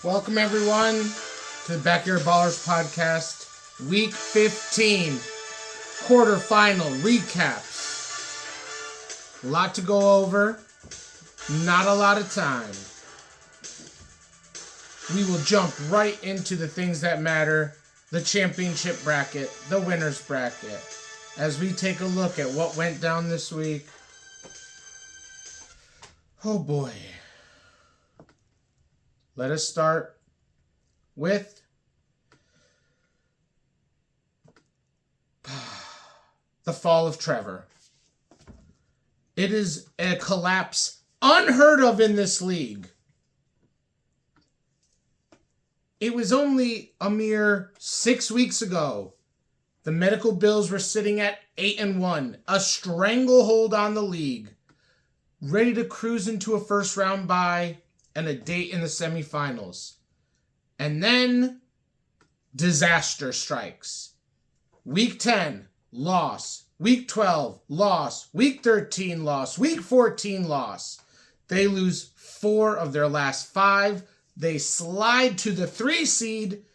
Welcome, everyone, to the Backyard Ballers podcast, Week 15, quarterfinal recaps. A lot to go over, not a lot of time. We will jump right into the things that matter, the championship bracket, the winner's bracket, as we take a look at what went down this week. Oh boy. Let us start with the fall of Trevor. It is a collapse unheard of in this league. It was only a mere 6 weeks ago. The medical bills were sitting at 8-1, a stranglehold on the league, ready to cruise into a first round bye and a date in the semifinals. And then disaster strikes. Week 10, loss. Week 12, loss. Week 13, loss. Week 14, loss. They lose 4 of their last 5. They slide to the 3 seed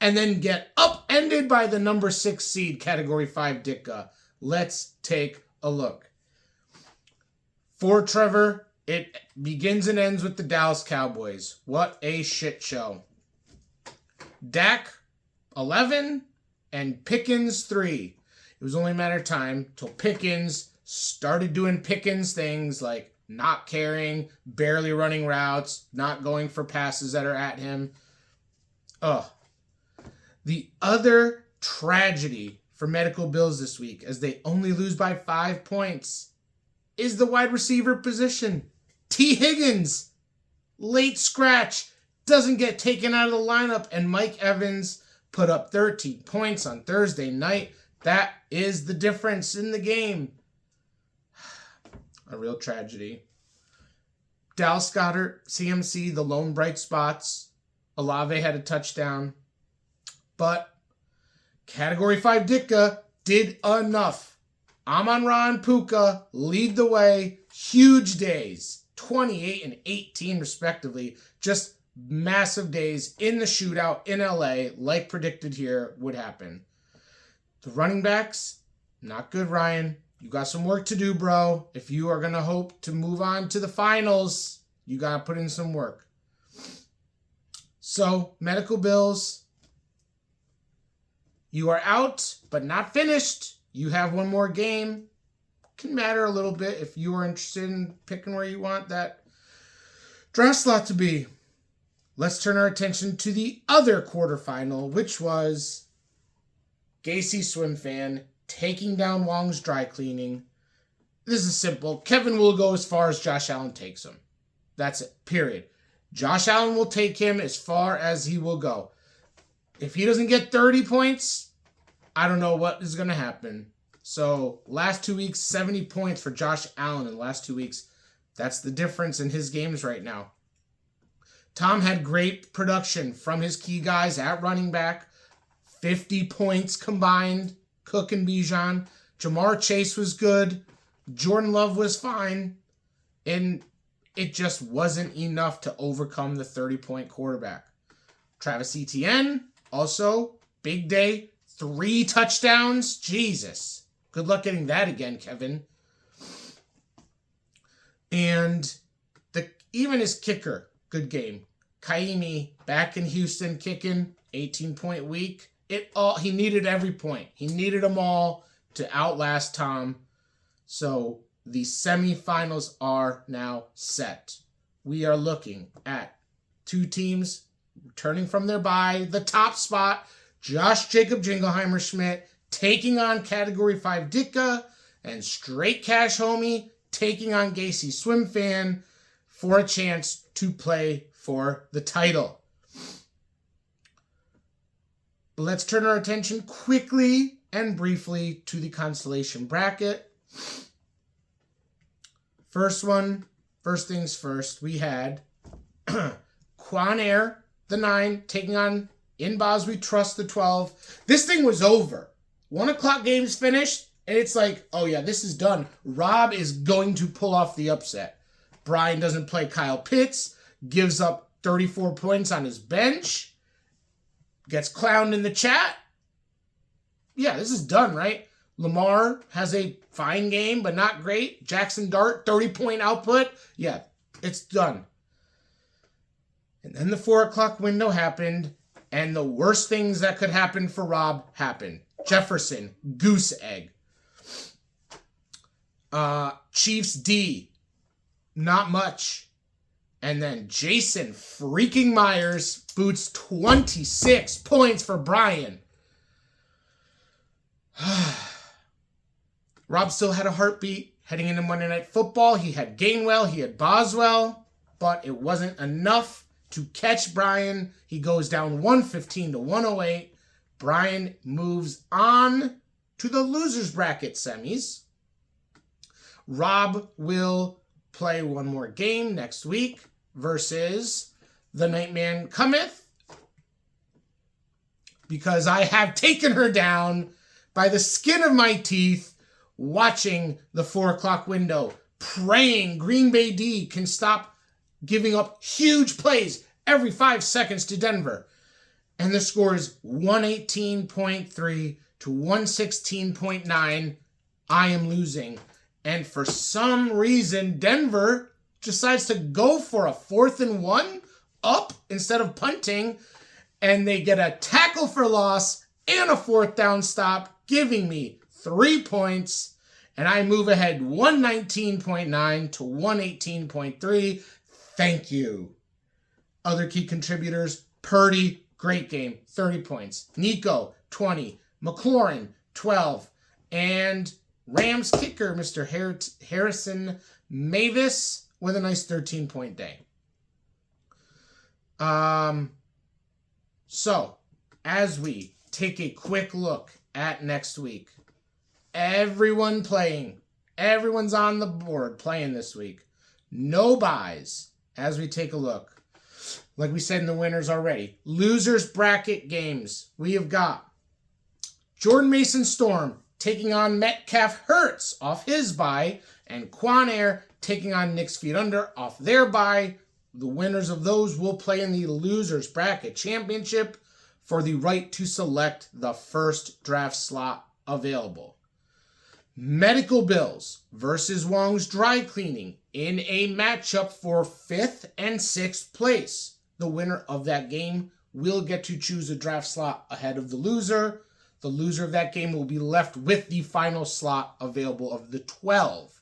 and then get upended by the number 6 seed, Category 5 Ditka. Let's take a look. For Trevor, it begins and ends with the Dallas Cowboys. What a shit show. Dak, 11, and Pickens, 3. It was only a matter of time till Pickens started doing Pickens things like not carrying, barely running routes, not going for passes that are at him. The other tragedy for medical bills this week, as they only lose by 5 points, is the wide receiver position. T. Higgins, late scratch, doesn't get taken out of the lineup, and Mike Evans put up 13 points on Thursday night. That is the difference in the game. A real tragedy. Dallas Goedert, CMC, the lone bright spots. Olave had a touchdown. But Category 5 Ditka did enough. Amon-Ra and Puka lead the way. Huge days. 28 and 18 respectively. Just massive days in the shootout in LA, like predicted here would happen. The running backs, not good, Ryan. You got some work to do, bro. If you are going to hope to move on to the finals, you got to put in some work. So, medical bills, you are out, but not finished. You have one more game. Can matter a little bit if you are interested in picking where you want that draft slot to be. Let's turn our attention to the other quarterfinal, which was Gacy Swim Fan taking down Wong's Dry Cleaning. This is simple. Kevin will go as far as Josh Allen takes him. That's it, period. Josh Allen will take him as far as he will go. If he doesn't get 30 points, I don't know what is going to happen. So, last 2 weeks, 70 points for Josh Allen in the last 2 weeks. That's the difference in his games right now. Tom had great production from his key guys at running back. 50 points combined. Cook and Bijan. Jamar Chase was good. Jordan Love was fine. And it just wasn't enough to overcome the 30-point quarterback. Travis Etienne, also, big day. 3 touchdowns. Jesus. Good luck getting that again, Kevin. And even his kicker, good game. Kaimi back in Houston kicking, 18-point week. He needed every point. He needed them all to outlast Tom. So the semifinals are now set. We are looking at 2 teams returning from their bye. The top spot, Josh Jacob Jingleheimer Schmidt taking on Category 5 Ditka, and Straight Cash Homie taking on Gacy Swim Fan for a chance to play for the title. Let's turn our attention quickly and briefly to the consolation bracket. First things first, we had Quan Air, the 9, taking on Inbaz We Trust, the 12. This thing was over. 1 o'clock game's finished, and it's like, oh yeah, this is done. Rob is going to pull off the upset. Brian doesn't play Kyle Pitts, gives up 34 points on his bench. Gets clowned in the chat. Yeah, this is done, right? Lamar has a fine game, but not great. Jackson Dart, 30-point output. Yeah, it's done. And then the 4 o'clock window happened, and the worst things that could happen for Rob happened. Jefferson, goose egg. Chiefs D, not much. And then Jason freaking Myers boots 26 points for Brian. Rob still had a heartbeat heading into Monday Night Football. He had Gainwell, he had Boswell, but it wasn't enough to catch Brian. He goes down 115 to 108. Brian moves on to the losers bracket semis. Rob will play one more game next week versus the Nightman Cometh, because I have taken her down by the skin of my teeth watching the 4 o'clock window, praying Green Bay D can stop giving up huge plays every 5 seconds to Denver. And the score is 118.3 to 116.9. I am losing. And for some reason, Denver decides to go for a 4th and 1 up instead of punting. And they get a tackle for loss and a 4th down stop, giving me 3 points. And I move ahead 119.9 to 118.3. Thank you. Other key contributors: Purdy, great game, 30 points. Nico, 20. McLaurin, 12. And Rams kicker, Mr. Harrison Mavis, with a nice 13-point day. So, as we take a quick look at next week, everyone playing. Everyone's on the board playing this week. No buys as we take a look. Like we said in the winners already. Losers bracket games. We have got Jordan Mason Storm taking on Metcalf Hurts off his bye, and Quan Air taking on Nick's Feet Under off their bye. The winners of those will play in the Losers Bracket Championship for the right to select the first draft slot available. Medical Bills versus Wong's Dry Cleaning in a matchup for 5th and 6th place. The winner of that game will get to choose a draft slot ahead of the loser. The loser of that game will be left with the final slot available of the 12.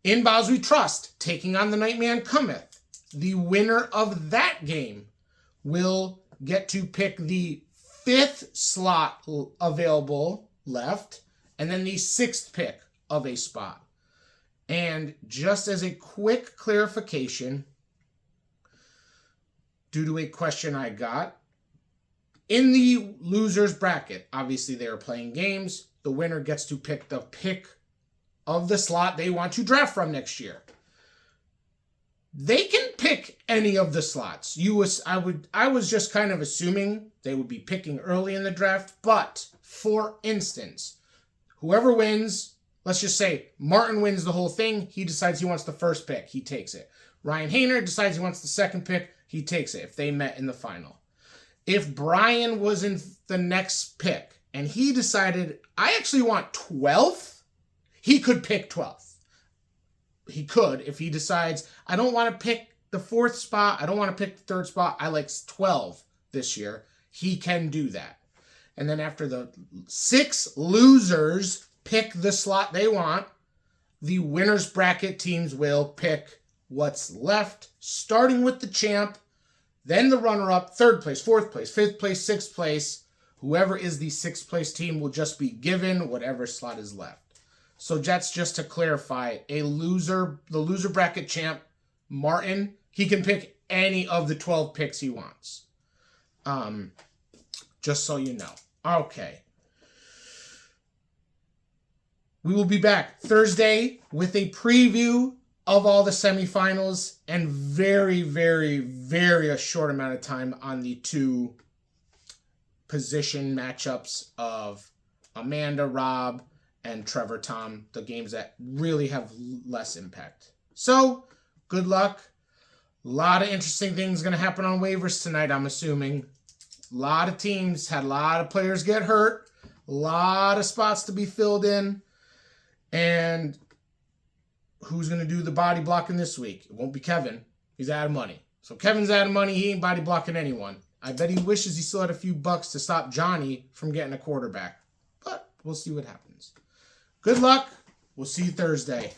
In Bows We Trust, taking on the Nightman Cometh. The winner of that game will get to pick the 5th slot available left, and then the 6th pick of a spot. And just as a quick clarification, due to a question I got, in the losers bracket, obviously they are playing games. The winner gets to pick the pick of the slot they want to draft from next year. They can pick any of the slots. I was just kind of assuming they would be picking early in the draft, but for instance, whoever wins, let's just say Martin wins the whole thing. He decides he wants the first pick. He takes it. Ryan Hayner decides he wants the second pick. He takes it if they met in the final. If Brian was in the next pick and he decided, I actually want 12th, he could pick 12th. He could if he decides, I don't want to pick the 4th spot. I don't want to pick the 3rd spot. I like 12 this year. He can do that. And then after the 6 losers pick the slot they want, the winners bracket teams will pick what's left, starting with the champ, then the runner-up, 3rd place, 4th place, 5th place, 6th place. Whoever is the 6th place team will just be given whatever slot is left. So Jets, just to clarify, the loser bracket champ, Martin, he can pick any of the 12 picks he wants. Just so you know. Okay. We will be back Thursday with a preview of all the semifinals and very, very, very a short amount of time on the 2 position matchups of Amanda, Rob, and Trevor, Tom, the games that really have less impact. So, good luck. A lot of interesting things going to happen on waivers tonight, I'm assuming. A lot of teams had a lot of players get hurt. A lot of spots to be filled in. And who's going to do the body blocking this week? It won't be Kevin. He's out of money. So Kevin's out of money. He ain't body blocking anyone. I bet he wishes he still had a few bucks to stop Johnny from getting a quarterback. But we'll see what happens. Good luck. We'll see you Thursday.